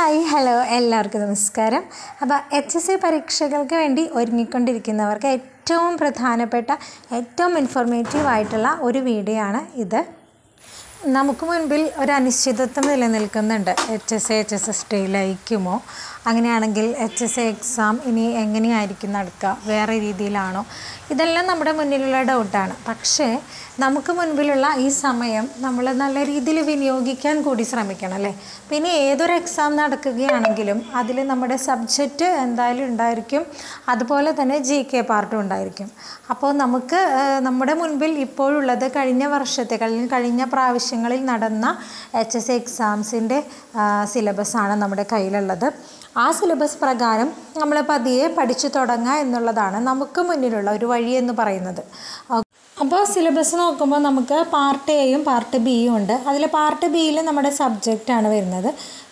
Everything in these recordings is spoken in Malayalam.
ഹായ് ഹലോ എല്ലാവർക്കും നമസ്കാരം. അപ്പോൾ HSC പരീക്ഷകൾക്ക് വേണ്ടി ഒരുങ്ങിക്കൊണ്ടിരിക്കുന്നവർക്ക് ഏറ്റവും പ്രധാനപ്പെട്ട ഏറ്റവും ഇൻഫോർമേറ്റീവ് ആയിട്ടുള്ള ഒരു വീഡിയോ ആണ് ഇത്. നമുക്ക് മുൻപിൽ ഒരു അനിശ്ചിതത്വം നിലനിൽക്കുന്നുണ്ട്. HSS ലയിക്കുമോ, അങ്ങനെയാണെങ്കിൽ HSC എക്സാം ഇനി എങ്ങനെയായിരിക്കും നടക്കുക, വേറെ രീതിയിലാണോ, ഇതെല്ലാം നമ്മുടെ മുന്നിലുള്ള ഡൗട്ടാണ്. പക്ഷേ നമുക്ക് മുൻപിലുള്ള ഈ സമയം നമ്മൾ നല്ല രീതിയിൽ വിനിയോഗിക്കാൻ കൂടി ശ്രമിക്കണം അല്ലേ. പിന്നെ ഏതൊരു എക്സാം നടക്കുകയാണെങ്കിലും അതിൽ നമ്മുടെ സബ്ജക്റ്റ് എന്തായാലും ഉണ്ടായിരിക്കും, അതുപോലെ തന്നെ GK പാർട്ടും ഉണ്ടായിരിക്കും. അപ്പോൾ നമുക്ക് നമ്മുടെ മുൻപിൽ ഇപ്പോഴുള്ളത് കഴിഞ്ഞ പ്രാവശ്യങ്ങളിൽ നടന്ന HSC എക്സാംസിൻ്റെ സിലബസാണ് നമ്മുടെ കയ്യിലുള്ളത്. ആ സിലബസ് പ്രകാരം നമ്മൾ പതിയെ പഠിച്ചു തുടങ്ങുക എന്നുള്ളതാണ് നമുക്ക് മുന്നിലുള്ള ഒരു വഴി എന്ന് പറയുന്നത്. അപ്പോൾ സിലബസ് നോക്കുമ്പോൾ നമുക്ക് പാർട്ട് എയും പാർട്ട് ബിയും ഉണ്ട്. അതിൽ പാർട്ട് ബിയിൽ നമ്മുടെ സബ്ജക്റ്റാണ് വരുന്നത്.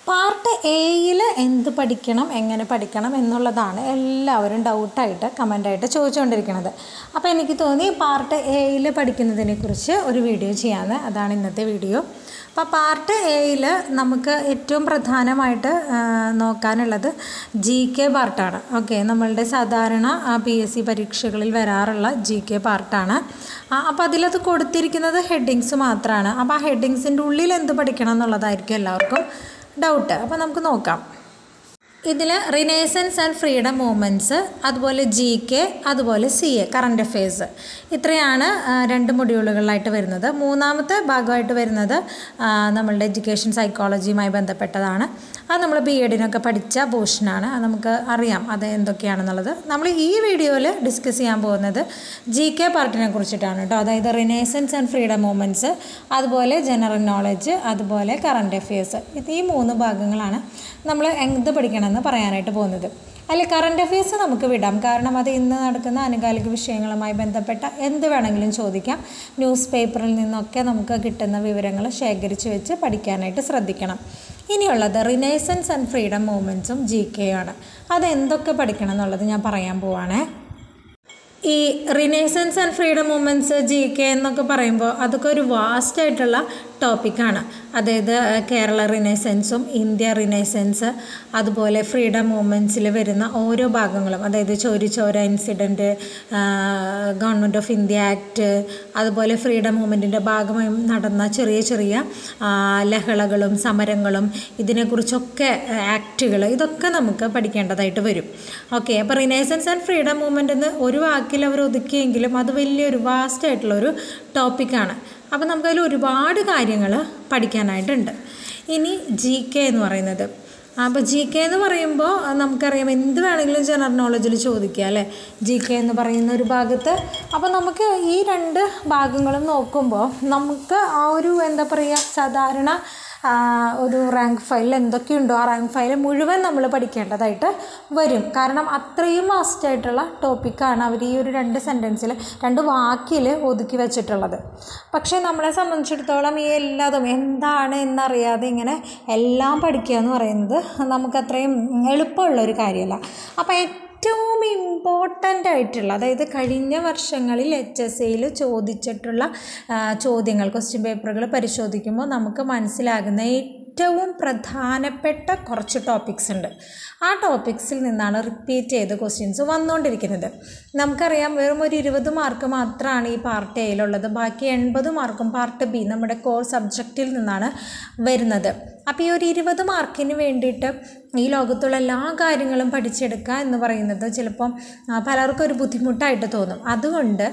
പാർട്ട് എയിൽ എന്ത് പഠിക്കണം, എങ്ങനെ പഠിക്കണം എന്നുള്ളതാണ് എല്ലാവരും ഡൗട്ടായിട്ട് കമൻ്റായിട്ട് ചോദിച്ചുകൊണ്ടിരിക്കുന്നത്. അപ്പോൾ എനിക്ക് തോന്നി പാർട്ട് എയിൽ പഠിക്കുന്നതിനെക്കുറിച്ച് ഒരു വീഡിയോ ചെയ്യാമെന്ന്. അതാണ് ഇന്നത്തെ വീഡിയോ. അപ്പോൾ പാർട്ട് എയിൽ നമുക്ക് ഏറ്റവും പ്രധാനമായിട്ട് നോക്കാനുള്ളത് GK പാർട്ടാണ്. ഓക്കെ, നമ്മളുടെ സാധാരണ PSC പരീക്ഷകളിൽ വരാറുള്ള GK പാർട്ടാണ്. അപ്പോൾ അതിലത് കൊടുത്തിരിക്കുന്നത് ഹെഡിങ്സ് മാത്രമാണ്. അപ്പോൾ ആ ഹെഡിങ്സിൻ്റെ ഉള്ളിൽ എന്ത് പഠിക്കണം എന്നുള്ളതായിരിക്കും എല്ലാവർക്കും ഡൗട്ട്. അപ്പോൾ നമുക്ക് നോക്കാം. ഇതിൽ റിനേസൻസ് ആൻഡ് ഫ്രീഡം മൂവ്മെൻറ്റ്സ്, അതുപോലെ GK, അതുപോലെ CA കറണ്ട് അഫെയർസ്, ഇത്രയാണ് 2 മൊഡ്യൂളുകളിലായിട്ട് വരുന്നത്. മൂന്നാമത്തെ ഭാഗമായിട്ട് വരുന്നത് നമ്മളുടെ എഡ്യൂക്കേഷൻ സൈക്കോളജിയുമായി ബന്ധപ്പെട്ടതാണ്. അത് നമ്മൾ BEdനൊക്കെ പഠിച്ച പോർഷനാണ്. അത് നമുക്ക് അറിയാം അത് എന്തൊക്കെയാണെന്നുള്ളത്. നമ്മൾ ഈ വീഡിയോയിൽ ഡിസ്കസ് ചെയ്യാൻ പോകുന്നത് GK പാർട്ടിനെ കുറിച്ചിട്ടാണ് കേട്ടോ. അതായത് റിനേസൻസ് ആൻഡ് ഫ്രീഡം മൂവ്മെൻറ്റ്സ്, അതുപോലെ ജനറൽ നോളജ്, അതുപോലെ കറണ്ട് അഫെയർസ്, ഈ 3 ഭാഗങ്ങളാണ് നമ്മൾ എന്ത് പഠിക്കണമെന്ന് പറയാനായിട്ട് പോകുന്നത്. അതിൽ കറണ്ട് അഫെയർസ് നമുക്ക് വിടാം, കാരണം അത് ഇന്ന് നടക്കുന്ന ആനുകാലിക വിഷയങ്ങളുമായി ബന്ധപ്പെട്ട എന്ത് വേണമെങ്കിലും ചോദിക്കാം. ന്യൂസ് പേപ്പറിൽ നിന്നൊക്കെ നമുക്ക് കിട്ടുന്ന വിവരങ്ങൾ ശേഖരിച്ച് വെച്ച് പഠിക്കാനായിട്ട് ശ്രദ്ധിക്കണം. ഇനിയുള്ളത് റിനേസൻസ് ആൻഡ് ഫ്രീഡം മൂവ്മെൻറ്റ്സും GK ആണ്. അതെന്തൊക്കെ പഠിക്കണം എന്നുള്ളത് ഞാൻ പറയാൻ പോവാണേ. ഈ renaissance and freedom movements GK എന്നൊക്കെ പറയുമ്പോൾ അതൊക്കെ ഒരു വാസ്റ്റായിട്ടുള്ള ടോപ്പിക്കാണ്. അതായത് കേരള റിനേസൻസും ഇന്ത്യ റിനേസൻസ്, അതുപോലെ ഫ്രീഡം മൂവ്മെൻറ്റ്സിൽ വരുന്ന ഓരോ ഭാഗങ്ങളും, അതായത് ചോരി ചോര incident, government of India act, അതുപോലെ ഫ്രീഡം മൂവ്മെൻറ്റിൻ്റെ ഭാഗമായി നടന്ന ചെറിയ ചെറിയ ലഹളകളും സമരങ്ങളും, ഇതിനെക്കുറിച്ചൊക്കെ ആക്റ്റുകൾ, ഇതൊക്കെ നമുക്ക് പഠിക്കേണ്ടതായിട്ട് വരും. ഓക്കെ, അപ്പോൾ റിനേസൻസ് ആൻഡ് ഫ്രീഡം മൂവ്മെൻറ്റ് എന്ന് ഒരു വാക്കിൽ അവർ ഒതുക്കിയെങ്കിലും അത് വലിയൊരു വാസ്റ്റായിട്ടുള്ളൊരു ടോപ്പിക്കാണ്. അപ്പോൾ നമുക്കതിൽ ഒരുപാട് കാര്യങ്ങൾ പഠിക്കാനായിട്ടുണ്ട്. ഇനി GK എന്ന് പറയുന്നത്, അപ്പോൾ GK എന്ന് പറയുമ്പോൾ നമുക്കറിയാം എന്ത് വേണമെങ്കിലും ജനറൽ നോളജിൽ ചോദിക്കുക അല്ലേ, GK എന്ന് പറയുന്ന ഒരു ഭാഗത്ത്. അപ്പോൾ നമുക്ക് ഈ 2 ഭാഗങ്ങളും നോക്കുമ്പോൾ നമുക്ക് ആ ഒരു എന്താ പറയുക, സാധാരണ ഒരു റാങ്ക് ഫയൽ എന്തൊക്കെയുണ്ടോ ആ റാങ്ക് ഫയൽ മുഴുവൻ നമ്മൾ പഠിക്കേണ്ടതായിട്ട് വരും. കാരണം അത്രയും വാസ്റ്റായിട്ടുള്ള ടോപ്പിക്കാണ് അവർ ഈ ഒരു 2 സെൻറ്റൻസിൽ 2 വാക്കിൽ ഒതുക്കി വെച്ചിട്ടുള്ളത്. പക്ഷേ നമ്മളെ സംബന്ധിച്ചിടത്തോളം ഈ എല്ലാതും എന്താണ് എന്നറിയാതെ ഇങ്ങനെ എല്ലാം പഠിക്കുക എന്ന് പറയുന്നത് നമുക്കത്രയും എളുപ്പമുള്ളൊരു കാര്യമല്ല. അപ്പോൾ ഏറ്റവും ഇമ്പോർട്ടൻ്റ് ആയിട്ടുള്ള, അതായത് കഴിഞ്ഞ വർഷങ്ങളിൽ HSCയിൽ ചോദിച്ചിട്ടുള്ള ചോദ്യങ്ങൾ, ക്വസ്റ്റ്യൻ പേപ്പറുകൾ പരിശോധിക്കുമ്പോൾ നമുക്ക് മനസ്സിലാകുന്ന ഏറ്റവും പ്രധാനപ്പെട്ട കുറച്ച് ടോപ്പിക്സ് ഉണ്ട്. ആ ടോപ്പിക്സിൽ നിന്നാണ് റിപ്പീറ്റ് ചെയ്ത് ക്വസ്റ്റ്യൻസ് വന്നുകൊണ്ടിരിക്കുന്നത്. നമുക്കറിയാം വെറും ഒരു 20 മാർക്ക് മാത്രമാണ് ഈ പാർട്ട് എയിലുള്ളത്. ബാക്കി 80 മാർക്കും പാർട്ട് ബി നമ്മുടെ കോർ സബ്ജക്റ്റിൽ നിന്നാണ് വരുന്നത്. അപ്പോൾ ഈ ഒരു 20 മാർക്കിന് വേണ്ടിയിട്ട് ഈ ലോകത്തുള്ള എല്ലാ കാര്യങ്ങളും പഠിച്ചെടുക്കുക എന്ന് പറയുന്നത് ചിലപ്പം പലർക്കും ഒരു ബുദ്ധിമുട്ടായിട്ട് തോന്നും. അതുകൊണ്ട്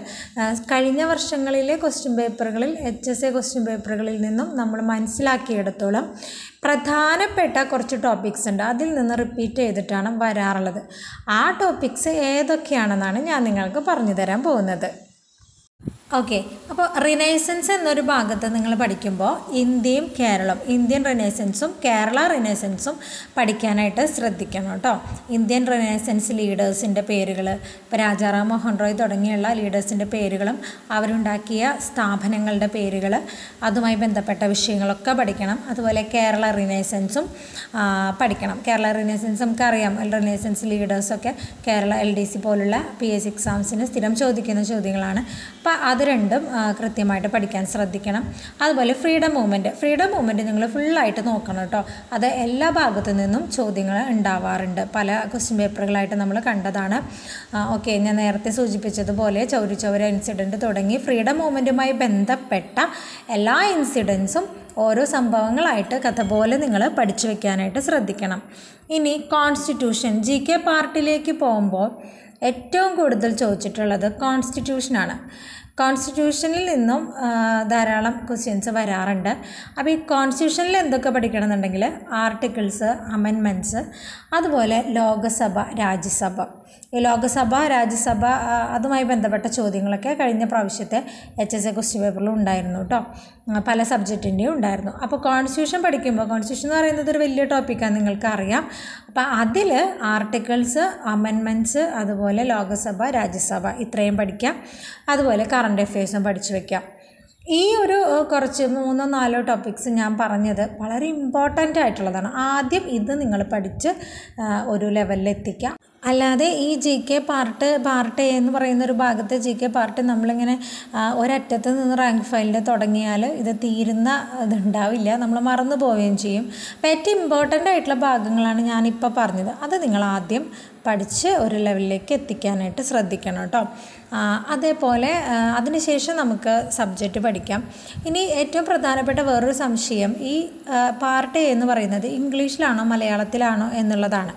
കഴിഞ്ഞ വർഷങ്ങളിലെ ക്വസ്റ്റ്യൻ പേപ്പറുകളിൽ, HSC ക്വസ്റ്റ്യൻ പേപ്പറുകളിൽ നിന്നും നമ്മൾ മനസ്സിലാക്കിയെടുത്തോളം പ്രധാനപ്പെട്ട കുറച്ച് ടോപ്പിക്സ് ഉണ്ട്. അതിൽ നിന്ന് റിപ്പീറ്റ് ചെയ്തിട്ടാണ് വരാറുള്ളത്. ആ ടോപ്പിക്സ് ഏതൊക്കെയാണെന്നാണ് ഞാൻ നിങ്ങൾക്ക് പറഞ്ഞു തരാൻ പോകുന്നത്. ഓക്കെ, അപ്പോൾ റിനേസൻസ് എന്നൊരു ഭാഗത്ത് നിങ്ങൾ പഠിക്കുമ്പോൾ ഇന്ത്യയും കേരളം, ഇന്ത്യൻ റിനേസൻസും കേരള റിനേസൻസും പഠിക്കാനായിട്ട് ശ്രദ്ധിക്കണം കേട്ടോ. ഇന്ത്യൻ റിനേസൻസ് ലീഡേഴ്സിൻ്റെ പേരുകൾ, ഇപ്പോൾ രാജാറാം മോഹൻ റോയ് തുടങ്ങിയുള്ള ലീഡേഴ്സിൻ്റെ പേരുകളും അവരുണ്ടാക്കിയ സ്ഥാപനങ്ങളുടെ പേരുകൾ, അതുമായി ബന്ധപ്പെട്ട വിഷയങ്ങളൊക്കെ പഠിക്കണം. അതുപോലെ കേരള റിനേസൻസും പഠിക്കണം. കേരള റിനേസൻസ് നമുക്കറിയാം, റിനേസൻസ് ലീഡേഴ്സൊക്കെ കേരള LDC പോലുള്ള PSC എക്സാംസിന് സ്ഥിരം ചോദിക്കുന്ന ചോദ്യങ്ങളാണ്. അപ്പോൾ അത് രണ്ടും കൃത്യമായിട്ട് പഠിക്കാൻ ശ്രദ്ധിക്കണം. അതുപോലെ ഫ്രീഡം മൂവ്മെൻറ്റ് നിങ്ങൾ ഫുള്ളായിട്ട് നോക്കണം കേട്ടോ. അത് എല്ലാ ഭാഗത്തു നിന്നും ചോദ്യങ്ങൾ ഉണ്ടാവാറുണ്ട്, പല ക്വസ്റ്റ്യൻ പേപ്പറുകളായിട്ട് നമ്മൾ കണ്ടതാണ്. ഓക്കെ, ഞാൻ നേരത്തെ സൂചിപ്പിച്ചതുപോലെ ചൗരി ചൗര ഇൻസിഡൻറ്റ് തുടങ്ങി ഫ്രീഡം മൂവ്മെൻറ്റുമായി ബന്ധപ്പെട്ട എല്ലാ ഇൻസിഡൻസും ഓരോ സംഭവങ്ങളായിട്ട് കഥ പോലെ നിങ്ങൾ പഠിച്ചു വയ്ക്കാനായിട്ട് ശ്രദ്ധിക്കണം. ഇനി കോൺസ്റ്റിറ്റ്യൂഷൻ GK പാർട്ടിലേക്ക് പോകുമ്പോൾ ഏറ്റവും കൂടുതൽ ചോദിച്ചിട്ടുള്ളത് കോൺസ്റ്റിറ്റ്യൂഷനാണ്. കോൺസ്റ്റിറ്റ്യൂഷനിൽ നിന്നും ധാരാളം ക്വസ്റ്റ്യൻസ് വരാറുണ്ട്. അപ്പോൾ ഈ കോൺസ്റ്റിറ്റ്യൂഷനിൽ എന്തൊക്കെ പഠിക്കണമെന്നുണ്ടെങ്കിൽ ആർട്ടിക്കിൾസ്, അമെൻമെൻറ്റ്സ്, അതുപോലെ ലോകസഭ, രാജ്യസഭ. ഈ ലോകസഭ, രാജ്യസഭ അതുമായി ബന്ധപ്പെട്ട ചോദ്യങ്ങളൊക്കെ കഴിഞ്ഞ പ്രാവശ്യത്തെ HSA ക്വസ്റ്റ്യൻ പേപ്പറിൽ ഉണ്ടായിരുന്നു കേട്ടോ. പല സബ്ജക്റ്റിൻ്റെയും ഉണ്ടായിരുന്നു. അപ്പോൾ കോൺസ്റ്റിറ്റ്യൂഷൻ പഠിക്കുമ്പോൾ, കോൺസ്റ്റിറ്റ്യൂഷൻ എന്ന് പറയുന്നത് ഒരു വലിയ ടോപ്പിക്കാണ്, നിങ്ങൾക്കറിയാം. അപ്പോൾ അതിൽ ആർട്ടിക്കിൾസ്, അമെൻമെൻറ്റ്സ്, അതുപോലെ ലോകസഭ, രാജ്യസഭ ഇത്രയും പഠിക്കാം. അതുപോലെ കറണ്ട് അഫെയർസും പഠിച്ചു വയ്ക്കാം. ഈ ഒരു കുറച്ച് 3-4 ടോപ്പിക്സ് ഞാൻ പറഞ്ഞത് വളരെ ഇമ്പോർട്ടൻ്റ് ആയിട്ടുള്ളതാണ്. ആദ്യം ഇത് നിങ്ങൾ പഠിച്ച് ഒരു ലെവലിൽ എത്തിക്കുക. അല്ലാതെ ഈ GK പാർട്ട് A എന്ന് പറയുന്ന ഒരു ഭാഗത്തെ GK പാർട്ട് നമ്മളിങ്ങനെ ഒരറ്റത്ത് നിന്ന് റാങ്ക് ഫയലിൽ തുടങ്ങിയാൽ ഇത് തീരുന്ന ഇതുണ്ടാവില്ല, നമ്മൾ മറന്നു പോവുകയും ചെയ്യും. അപ്പോൾ ഏറ്റവും ഇമ്പോർട്ടൻ്റ് ആയിട്ടുള്ള ഭാഗങ്ങളാണ് ഞാനിപ്പോൾ പറഞ്ഞത്. അത് നിങ്ങൾ ആദ്യം പഠിച്ച് ഒരു ലെവലിലേക്ക് എത്തിക്കാനായിട്ട് ശ്രദ്ധിക്കണം കേട്ടോ. അതേപോലെ അതിനുശേഷം നമുക്ക് സബ്ജക്റ്റ് പഠിക്കാം. ഇനി ഏറ്റവും പ്രധാനപ്പെട്ട വേറൊരു സംശയം, ഈ പാർട്ട് A എന്ന് പറയുന്നത് ഇംഗ്ലീഷിലാണോ മലയാളത്തിലാണോ എന്നുള്ളതാണ്.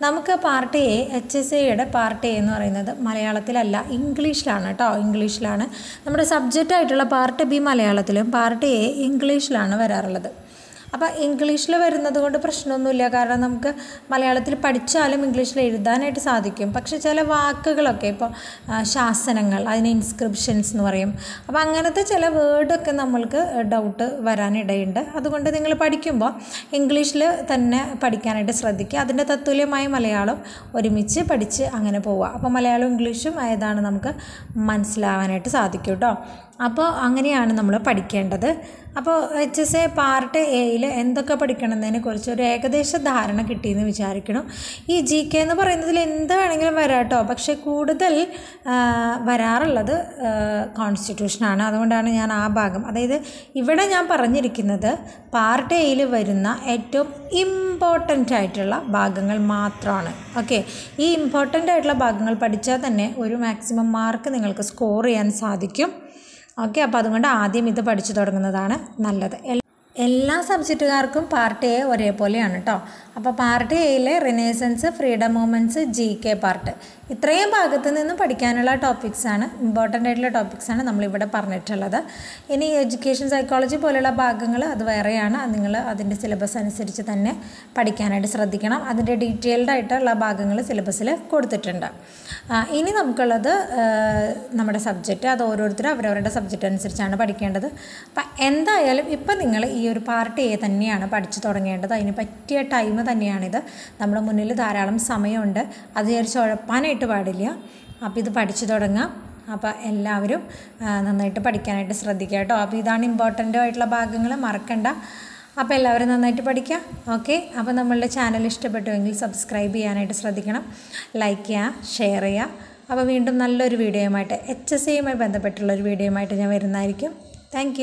നമുക്ക് പാർട്ട് A, HSAയുടെ പാർട്ട് A എന്ന് പറയുന്നത് മലയാളത്തിലല്ല, ഇംഗ്ലീഷിലാണ് കേട്ടോ. ഇംഗ്ലീഷിലാണ്. നമ്മുടെ സബ്ജക്റ്റായിട്ടുള്ള പാർട്ട് B മലയാളത്തിലും പാർട്ട് A ഇംഗ്ലീഷിലാണ് വരാറുള്ളത്. അപ്പോൾ ഇംഗ്ലീഷിൽ വരുന്നത് കൊണ്ട് പ്രശ്നമൊന്നുമില്ല, കാരണം നമുക്ക് മലയാളത്തിൽ പഠിച്ചാലും ഇംഗ്ലീഷിൽ എഴുതാനായിട്ട് സാധിക്കും. പക്ഷേ ചില വാക്കുകളൊക്കെ, ഇപ്പോൾ ശാസനങ്ങൾ, അതിന് ഇൻസ്ക്രിപ്ഷൻസ് എന്ന് പറയും. അപ്പോൾ അങ്ങനത്തെ ചില വേർഡൊക്കെ നമ്മൾക്ക് ഡൗട്ട് വരാനിടയുണ്ട്. അതുകൊണ്ട് നിങ്ങൾ പഠിക്കുമ്പോൾ ഇംഗ്ലീഷിൽ തന്നെ പഠിക്കാനായിട്ട് ശ്രദ്ധിക്കുക. അതിൻ്റെ തത്തുല്യമായ മലയാളം ഒരുമിച്ച് പഠിച്ച് അങ്ങനെ പോവുക. അപ്പോൾ മലയാളവും ഇംഗ്ലീഷും ഏതാണ് നമുക്ക് മനസ്സിലാവാനായിട്ട് സാധിക്കും കേട്ടോ. അപ്പോൾ അങ്ങനെയാണ് നമ്മൾ പഠിക്കേണ്ടത്. അപ്പോൾ HSA പാർട്ട് Aയിൽ എന്തൊക്കെ പഠിക്കണമെന്നതിനെ കുറിച്ച് ഒരു ഏകദേശ ധാരണ കിട്ടിയെന്ന് വിചാരിക്കണം. ഈ GK എന്ന് പറയുന്നതിൽ എന്ത് വേണമെങ്കിലും വരാം കേട്ടോ, പക്ഷേ കൂടുതൽ വരാറുള്ളത് കോൺസ്റ്റിറ്റ്യൂഷനാണ്. അതുകൊണ്ടാണ് ഞാൻ ആ ഭാഗം, അതായത് ഇവിടെ ഞാൻ പറഞ്ഞിരിക്കുന്നത് പാർട്ട് Aയിൽ വരുന്ന ഏറ്റവും ഇമ്പോർട്ടൻ്റ് ആയിട്ടുള്ള ഭാഗങ്ങൾ മാത്രമാണ്. ഓക്കെ, ഈ ഇമ്പോർട്ടൻ്റ് ആയിട്ടുള്ള ഭാഗങ്ങൾ പഠിച്ചാൽ തന്നെ ഒരു മാക്സിമം മാർക്ക് നിങ്ങൾക്ക് സ്കോർ ചെയ്യാൻ സാധിക്കും. ഓക്കെ, അപ്പോൾ അതുകൊണ്ട് ആദ്യം ഇത് പഠിച്ചു തുടങ്ങുന്നതാണ് നല്ലത്. എല്ലാ സബ്ജക്റ്റുകാർക്കും പാർട്ട് A ഒരേപോലെയാണ് കേട്ടോ. അപ്പോൾ പാർട്ട് Aയിലെ renaissance, freedom movements, GK part, ഇത്രയും ഭാഗത്ത് നിന്നും പഠിക്കാനുള്ള ടോപ്പിക്സാണ്, ഇമ്പോർട്ടൻ്റ് ആയിട്ടുള്ള ടോപ്പിക്സാണ് നമ്മളിവിടെ പറഞ്ഞിട്ടുള്ളത്. ഇനി എഡ്യൂക്കേഷൻ സൈക്കോളജി പോലെയുള്ള ഭാഗങ്ങൾ അത് വേറെയാണ്. നിങ്ങൾ അതിൻ്റെ സിലബസ് അനുസരിച്ച് തന്നെ പഠിക്കാനായിട്ട് ശ്രദ്ധിക്കണം. അതിൻ്റെ ഡീറ്റെയിൽഡ് ആയിട്ടുള്ള ഭാഗങ്ങൾ സിലബസിൽ കൊടുത്തിട്ടുണ്ട്. ഇനി നമുക്കുള്ളത് നമ്മുടെ സബ്ജക്റ്റ്, അത് ഓരോരുത്തരും അവരവരുടെ സബ്ജക്റ്റ് അനുസരിച്ചാണ് പഠിക്കേണ്ടത്. അപ്പം എന്തായാലും ഇപ്പം നിങ്ങൾ ഈ ഒരു പാർട്ട് A തന്നെയാണ് പഠിച്ചു തുടങ്ങേണ്ടത്. അതിന് പറ്റിയ ടൈം തന്നെയാണിത്. നമ്മുടെ മുന്നിൽ ധാരാളം സമയമുണ്ട്, അത് വിചാരിച്ച് ഉഴപ്പാനായിട്ട് പാടില്ല. അപ്പോൾ ഇത് പഠിച്ചു തുടങ്ങാം. അപ്പോൾ എല്ലാവരും നന്നായിട്ട് പഠിക്കാനായിട്ട് ശ്രദ്ധിക്കുക കേട്ടോ. അപ്പോൾ ഇതാണ് ഇമ്പോർട്ടൻ്റ് ആയിട്ടുള്ള ഭാഗങ്ങൾ, മറക്കണ്ട. അപ്പോൾ എല്ലാവരും നന്നായിട്ട് പഠിക്കുക. ഓക്കെ, അപ്പോൾ നമ്മളുടെ ചാനൽ ഇഷ്ടപ്പെട്ടുവെങ്കിൽ സബ്സ്ക്രൈബ് ചെയ്യാനായിട്ട് ശ്രദ്ധിക്കണം, ലൈക്ക് ചെയ്യുക, ഷെയർ ചെയ്യുക. അപ്പോൾ വീണ്ടും നല്ലൊരു വീഡിയോയുമായിട്ട് HSAയുമായി ബന്ധപ്പെട്ടുള്ളൊരു വീഡിയോയുമായിട്ട് ഞാൻ വരുന്നതായിരിക്കും. താങ്ക്